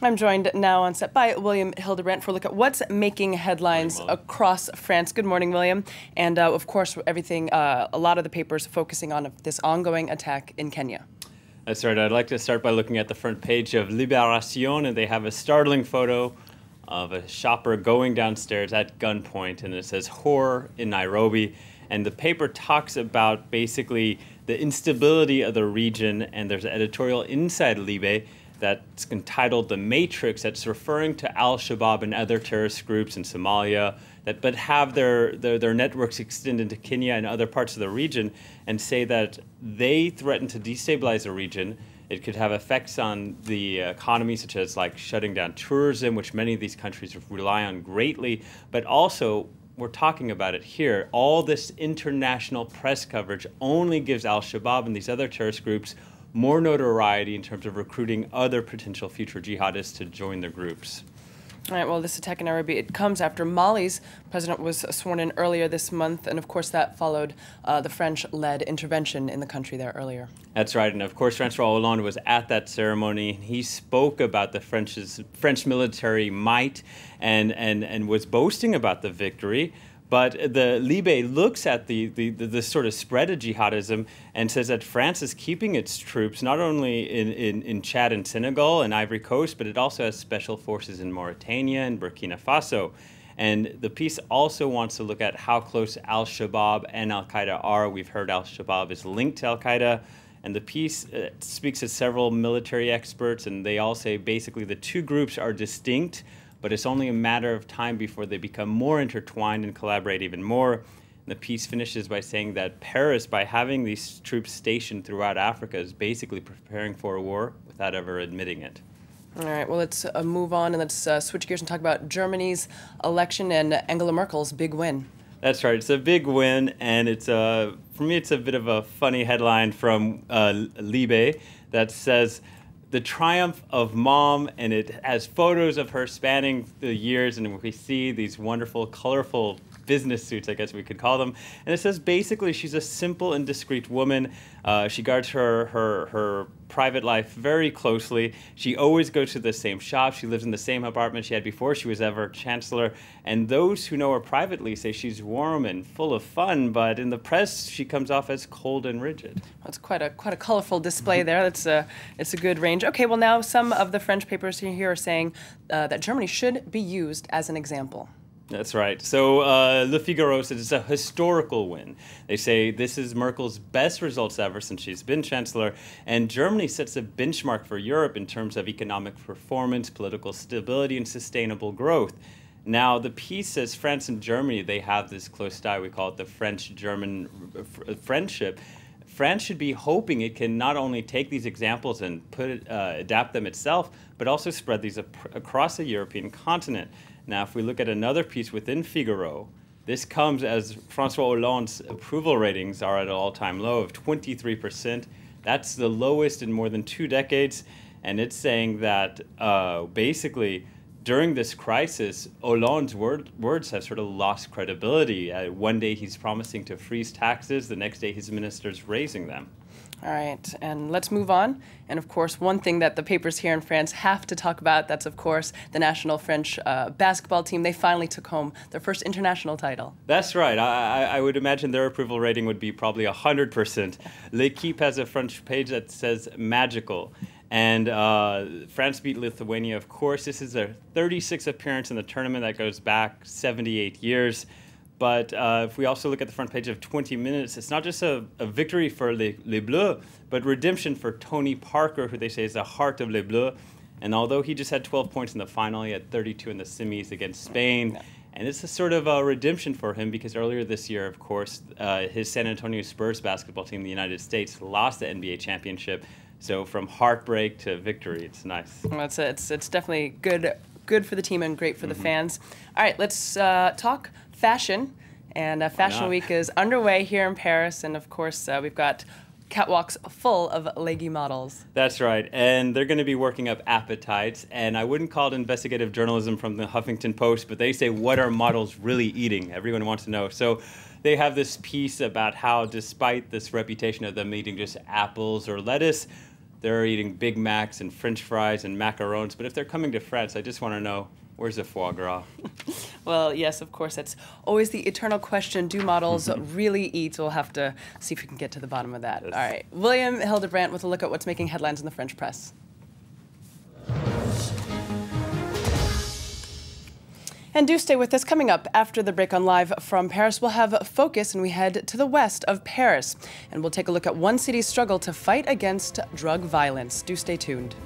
I'm joined now on set by William Hildebrandt for a look at what's making headlines across France. Good morning, William. And of course, everything, a lot of the papers focusing on this ongoing attack in Kenya. That's right. I'd like to start by looking at the front page of Libération, and they have a startling photo of a shopper going downstairs at gunpoint, and it says horror in Nairobi. And the paper talks about basically the instability of the region, and there's an editorial inside Libé that's entitled The Matrix, that's referring to Al-Shabaab and other terrorist groups in Somalia, but have their networks extend into Kenya and other parts of the region, and say that they threaten to destabilize the region. It could have effects on the economy, such as like shutting down tourism, which many of these countries rely on greatly, but also, we're talking about it here, all this international press coverage only gives Al-Shabaab and these other terrorist groups more notoriety in terms of recruiting other potential future jihadists to join their groups. All right, well, this attack in Nairobi, it comes after Mali's president was sworn in earlier this month, and of course that followed the French-led intervention in the country there earlier. That's right, and of course François Hollande was at that ceremony. He spoke about the French military might and was boasting about the victory. But the Libé looks at the sort of spread of jihadism and says that France is keeping its troops not only in Chad and Senegal and Ivory Coast, but it also has special forces in Mauritania and Burkina Faso. And the piece also wants to look at how close Al-Shabaab and Al-Qaeda are. We've heard Al-Shabaab is linked to Al-Qaeda. And the piece speaks to several military experts, and they all say basically the two groups are distinct, but it's only a matter of time before they become more intertwined and collaborate even more. And the piece finishes by saying that Paris, by having these troops stationed throughout Africa, is basically preparing for a war without ever admitting it. All right, well, let's move on and let's switch gears and talk about Germany's election and Angela Merkel's big win. That's right. It's a big win, and it's for me, it's a bit of a funny headline from Libé that says, "The triumph of mom," and it has photos of her spanning the years, and we see these wonderful, colorful business suits, I guess we could call them. And it says basically she's a simple and discreet woman. She guards her private life very closely. She always goes to the same shop. She lives in the same apartment she had before she was ever chancellor. And those who know her privately say she's warm and full of fun, but in the press she comes off as cold and rigid. That's quite a colorful display there. It's a good range. Okay, well, now some of the French papers here are saying that Germany should be used as an example. That's right. So Le Figaro says it's a historical win. They say this is Merkel's best results ever since she's been chancellor, and Germany sets a benchmark for Europe in terms of economic performance, political stability, and sustainable growth. Now, the piece says France and Germany, they have this close tie. We call it the French-German friendship. France should be hoping it can not only take these examples and adapt them itself, but also spread these across the European continent. Now, if we look at another piece within Figaro, this comes as François Hollande's approval ratings are at an all-time low of 23%. That's the lowest in more than 2 decades, and it's saying that basically during this crisis, Hollande's words have sort of lost credibility. One day he's promising to freeze taxes, the next day his minister's raising them. All right, and let's move on. And of course, one thing that the papers here in France have to talk about, that's of course the national French basketball team. They finally took home their first international title. That's right. I would imagine their approval rating would be probably 100%. L'Equipe has a French page that says magical. And France beat Lithuania, of course. This is their 36th appearance in the tournament that goes back 78 years. But if we also look at the front page of 20 Minutes, it's not just a victory for Les Bleus, but redemption for Tony Parker, who they say is the heart of Les Bleus. And although he just had 12 points in the final, he had 32 in the semis against Spain. And it's a sort of a redemption for him because earlier this year, of course, his San Antonio Spurs basketball team, the United States, lost the NBA championship. So from heartbreak to victory, it's nice. Well, it's definitely good for the team and great for the fans. All right, let's talk fashion. And Fashion Week is underway here in Paris. And of course, we've got catwalks full of leggy models. That's right. And they're going to be working up appetites. And I wouldn't call it investigative journalism from the Huffington Post, but they say, what are models really eating? Everyone wants to know. So they have this piece about how, despite this reputation of them eating just apples or lettuce, they're eating Big Macs and French fries and macarons. But if they're coming to France, I just want to know, where's the foie gras? Well, yes, of course. That's always the eternal question. Do models really eat? We'll have to see if we can get to the bottom of that. Yes. All right. William Hildebrandt with a look at what's making headlines in the French press. And do stay with us. Coming up after the break on Live from Paris, we'll have Focus, and we head to the west of Paris. And we'll take a look at one city's struggle to fight against drug violence. Do stay tuned.